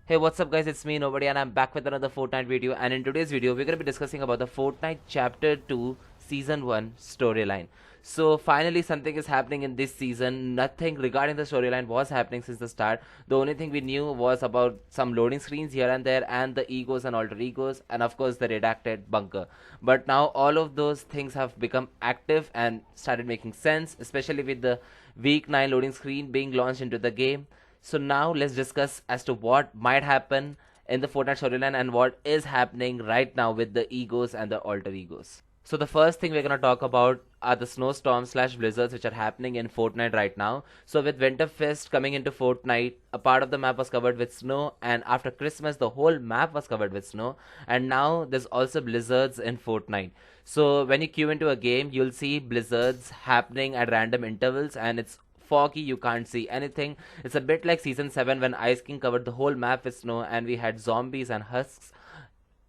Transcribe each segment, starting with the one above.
Hey, what's up guys, it's me Nobody and I'm back with another Fortnite video, and in today's video we're going to be discussing about the Fortnite Chapter 2 Season 1 storyline. So finally something is happening in this season. Nothing regarding the storyline was happening since the start. The only thing we knew was about some loading screens here and there and the egos and alter egos and of course the redacted bunker. But now all of those things have become active and started making sense, especially with the week 9 loading screen being launched into the game. So now let's discuss as to what might happen in the Fortnite storyline and what is happening right now with the egos and the alter egos. So the first thing we're gonna talk about are the snowstorms slash blizzards which are happening in Fortnite right now. So with Winterfest coming into Fortnite, a part of the map was covered with snow, and after Christmas the whole map was covered with snow, and now there's also blizzards in Fortnite. So when you queue into a game, you'll see blizzards happening at random intervals, and it's foggy, you can't see anything. It's a bit like season 7 when Ice King covered the whole map with snow and we had zombies and husks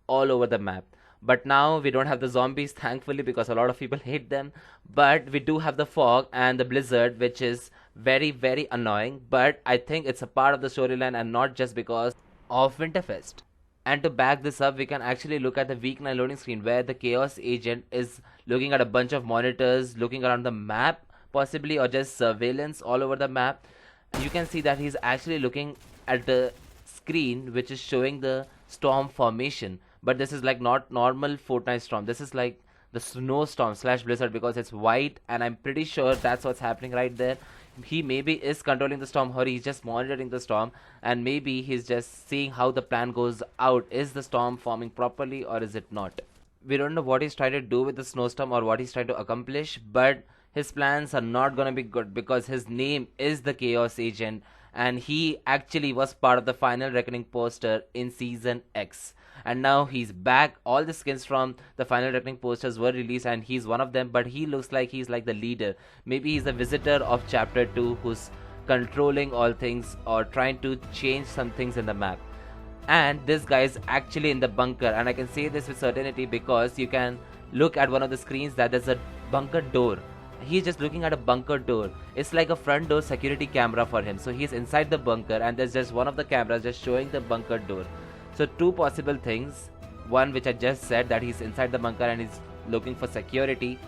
all over the map. But now we don't have the zombies, thankfully, because a lot of people hate them. But we do have the fog and the blizzard, which is very, very annoying. But I think it's a part of the storyline and not just because of Winterfest. And to back this up, we can actually look at the week 9 loading screen where the Chaos Agent is looking at a bunch of monitors, looking around the map, possibly, or just surveillance all over the map. You can see that he's actually looking at the screen which is showing the storm formation, but this is like not normal Fortnite storm. This is like the snowstorm slash blizzard because it's white, and I'm pretty sure that's what's happening right there. He maybe is controlling the storm, or he's just monitoring the storm, and maybe he's just seeing how the plan goes out. Is the storm forming properly or is it not? We don't know what he's trying to do with the snowstorm or what he's trying to accomplish, but his plans are not gonna be good because his name is the Chaos Agent, and he actually was part of the Final Reckoning poster in Season X. And now he's back. All the skins from the Final Reckoning posters were released, and he's one of them, but he looks like he's like the leader. Maybe he's the visitor of Chapter 2 who's controlling all things or trying to change some things in the map. And this guy is actually in the bunker, and I can say this with certainty because you can look at one of the screens that there's a bunker door. He's just looking at a bunker door. It's like a front door security camera for him. So he's inside the bunker and there's just one of the cameras just showing the bunker door. So two possible things. One which I just said, that he's inside the bunker and he's looking for security.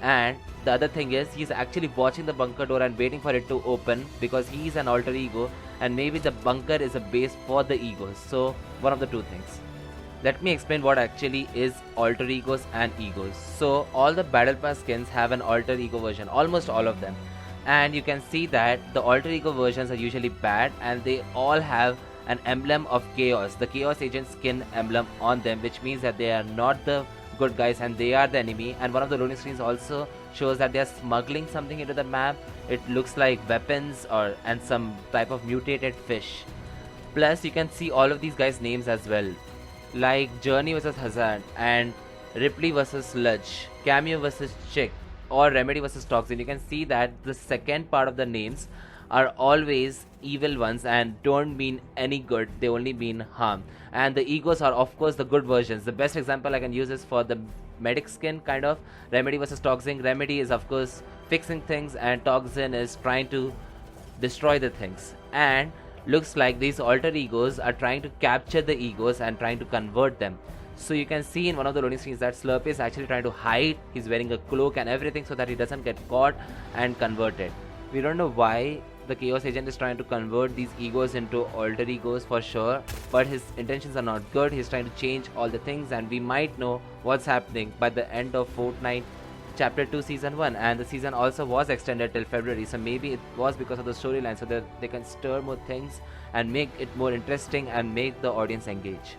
And the other thing is he's actually watching the bunker door and waiting for it to open because he's an alter ego, and maybe the bunker is a base for the egos. So one of the two things. Let me explain what actually is alter egos and egos. So all the battle pass skins have an alter ego version, almost all of them. And you can see that the alter ego versions are usually bad, and they all have an emblem of chaos, the Chaos Agent skin emblem on them, which means that they are not the good guys and they are the enemy. And one of the loading screens also shows that they are smuggling something into the map. It looks like weapons and some type of mutated fish. Plus you can see all of these guys' names as well, like Journey versus Hazard and Ripley versus Sludge, Cameo versus Chick, or Remedy versus Toxin. You can see that the second part of the names are always evil ones and don't mean any good, they only mean harm. And the egos are of course the good versions. The best example I can use is for the medic skin, kind of Remedy versus Toxin. Remedy is of course fixing things and Toxin is trying to destroy the things. And looks like these alter egos are trying to capture the egos and trying to convert them. So you can see in one of the loading screens that Slurpee is actually trying to hide. He's wearing a cloak and everything so that he doesn't get caught and converted. We don't know why the Chaos Agent is trying to convert these egos into alter egos for sure, but his intentions are not good. He's trying to change all the things, and we might know what's happening by the end of Fortnite Chapter 2 Season 1, and the season also was extended till February, so maybe it was because of the storyline, so that they can stir more things and make it more interesting and make the audience engage.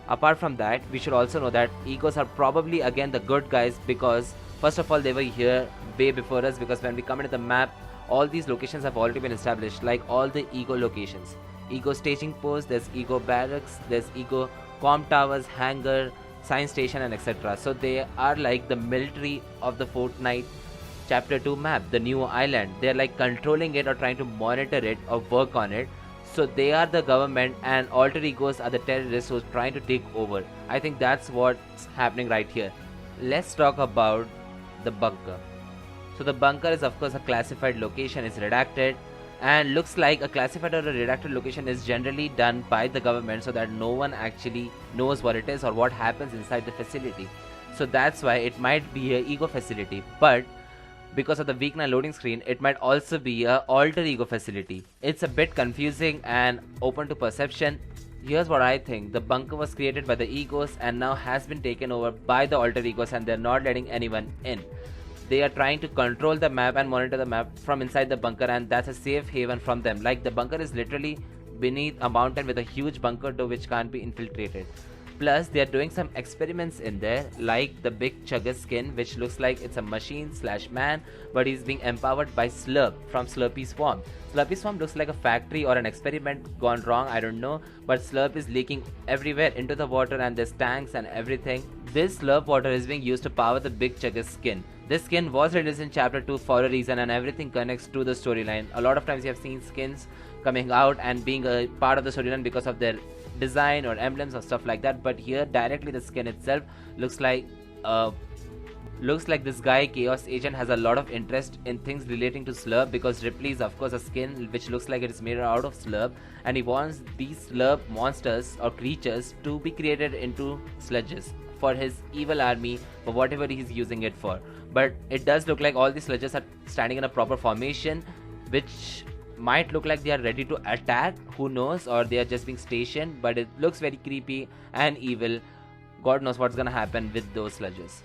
Apart from that, we should also know that egos are probably again the good guys because first of all they were here way before us, because when we come into the map, all these locations have already been established, like all the ego locations. Ego staging post, there's ego barracks, there's ego comm towers, hangar, science station, and etc. So they are like the military of the Fortnite Chapter 2 map, the new island. They're like controlling it or trying to monitor it or work on it. So they are the government, and alter egos are the terrorists who's trying to take over. I think that's what's happening right here. Let's talk about the bunker. So the bunker is of course a classified location, it's redacted, And looks like a classified or a redacted location is generally done by the government so that no one actually knows what it is or what happens inside the facility. So that's why it might be a ego facility, but because of the weak loading screen, it might also be a alter ego facility. It's a bit confusing and open to perception. Here's what I think: the bunker was created by the egos and now has been taken over by the alter egos, and they're not letting anyone in. They are trying to control the map and monitor the map from inside the bunker, and that's a safe haven from them. Like, the bunker is literally beneath a mountain with a huge bunker door which can't be infiltrated. Plus, they are doing some experiments in there, like the big Chugga skin, which looks like it's a machine slash man, but he's being empowered by Slurp from Slurpy Swarm. Slurpy Swarm looks like a factory or an experiment gone wrong, I don't know, but Slurp is leaking everywhere into the water, and there's tanks and everything. This Slurp water is being used to power the big Chugga skin. This skin was released in chapter 2 for a reason, and everything connects to the storyline. A lot of times you have seen skins coming out and being a part of the storyline because of their design or emblems or stuff like that, but here directly the skin itself looks like this guy Chaos Agent has a lot of interest in things relating to Slurp, because Ripley is of course a skin which looks like it is made out of Slurp, and he wants these Slurp monsters or creatures to be created into sludges for his evil army, for whatever he's using it for. But it does look like all these sludges are standing in a proper formation, which might look like they are ready to attack, who knows, or they are just being stationed, but it looks very creepy and evil. God knows what's gonna happen with those sludges.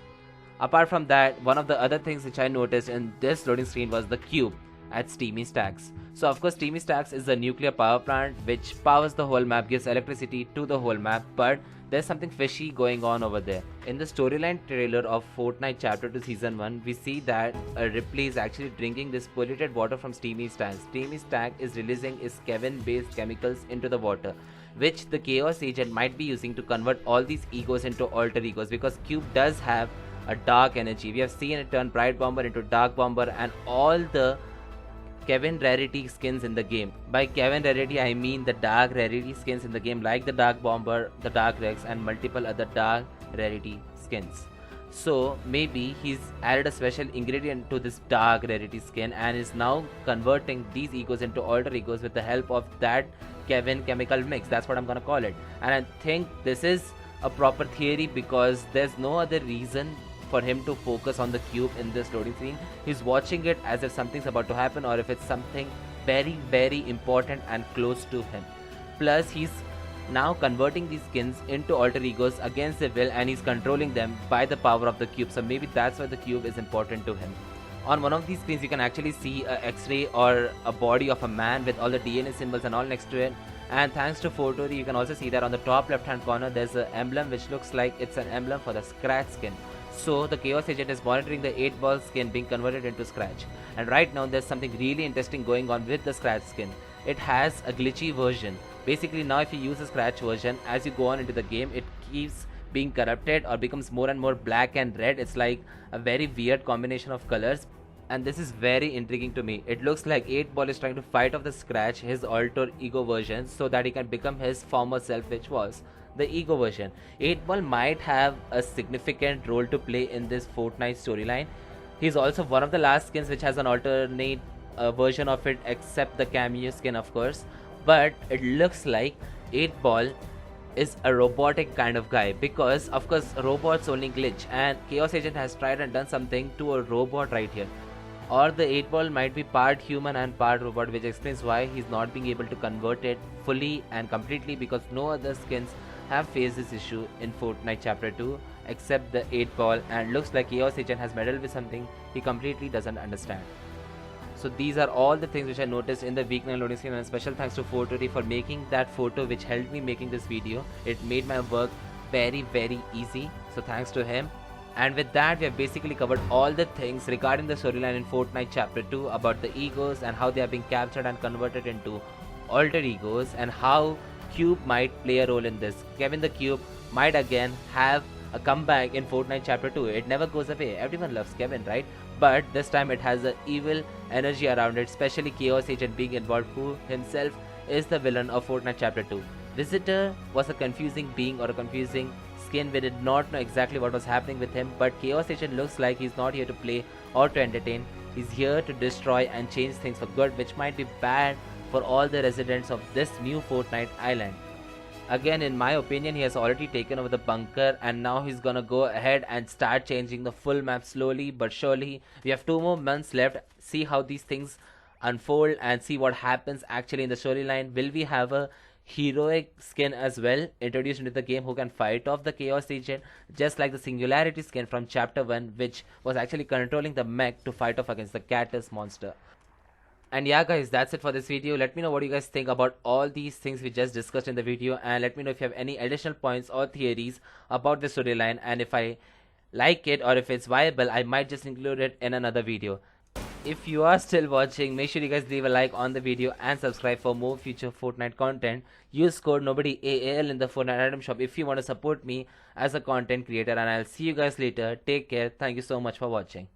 Apart from that, one of the other things which I noticed in this loading screen was the cube at Steamy Stacks. So of course Steamy Stacks is a nuclear power plant which powers the whole map, gives electricity to the whole map, but there's something fishy going on over there. In the storyline trailer of Fortnite Chapter 2 Season 1, we see that Ripley is actually drinking this polluted water from Steamy Stacks. Steamy Stack is releasing its Kevin-based chemicals into the water, which the Chaos Agent might be using to convert all these egos into alter egos, because Cube does have a dark energy. We have seen it turn Bright Bomber into Dark Bomber and all the Kevin Rarity skins in the game. By Kevin Rarity, I mean the Dark Rarity skins in the game, like the Dark Bomber, the Dark Rex, and multiple other Dark Rarity skins. So maybe he's added a special ingredient to this Dark Rarity skin and is now converting these egos into alter egos with the help of that Kevin chemical mix. That's what I'm gonna call it. And I think this is a proper theory, because there's no other reason for him to focus on the cube in this loading screen. He's watching it as if something's about to happen, or if it's something very, very important and close to him. Plus, he's now converting these skins into alter egos against their will, and he's controlling them by the power of the cube. So maybe that's why the cube is important to him. On one of these screens, you can actually see an X-ray or a body of a man with all the DNA symbols and all next to it. And thanks to Photo, you can also see that on the top left-hand corner, there's an emblem which looks like it's an emblem for the Scratch skin. So the Chaos Agent is monitoring the 8-ball skin being converted into Scratch. And right now there's something really interesting going on with the Scratch skin. It has a glitchy version. Basically now if you use the Scratch version, as you go on into the game, it keeps being corrupted or becomes more and more black and red. It's like a very weird combination of colors. And this is very intriguing to me. It looks like 8-ball is trying to fight off the Scratch, his alter ego version, so that he can become his former self, which was the ego version. 8-ball might have a significant role to play in this Fortnite storyline. He's also one of the last skins which has an alternate version of it, except the cameo skin of course. But it looks like 8-ball is a robotic kind of guy, because of course robots only glitch, and Chaos Agent has tried and done something to a robot right here. Or the 8-ball might be part human and part robot, which explains why he's not being able to convert it fully and completely, because no other skins have faced this issue in Fortnite Chapter 2 except the 8-ball, and looks like Chaos Agent has meddled with something he completely doesn't understand. So these are all the things which I noticed in the week 9 loading screen, and special thanks to Photo for making that photo which helped me making this video. It made my work very, very easy, so thanks to him. And with that, we have basically covered all the things regarding the storyline in Fortnite Chapter 2 about the egos and how they are being captured and converted into alter egos, and how Cube might play a role in this. Kevin the Cube might again have a comeback in Fortnite Chapter 2. It never goes away. Everyone loves Kevin, right? But this time it has an evil energy around it, especially Chaos Agent being involved, who himself is the villain of Fortnite Chapter 2. Visitor was a confusing being or a confusing skin. We did not know exactly what was happening with him, but Chaos Agent looks like he's not here to play or to entertain. is here to destroy and change things for good, which might be bad for all the residents of this new Fortnite island. Again, in my opinion, he has already taken over the bunker, and now he's gonna go ahead and start changing the full map slowly but surely. We have 2 more months left. See how these things unfold and see what happens actually in the storyline. Will we have a heroic skin as well introduced into the game who can fight off the Chaos Agent, just like the Singularity skin from Chapter 1, which was actually controlling the mech to fight off against the Catus monster? And yeah guys, that's it for this video. Let me know what you guys think about all these things we just discussed in the video, and let me know if you have any additional points or theories about the storyline, and if I like it or if it's viable, I might just include it in another video. If you are still watching, make sure you guys leave a like on the video and subscribe for more future Fortnite content. Use code NOBODYAAL in the Fortnite item shop if you want to support me as a content creator, and I'll see you guys later. Take care. Thank you so much for watching.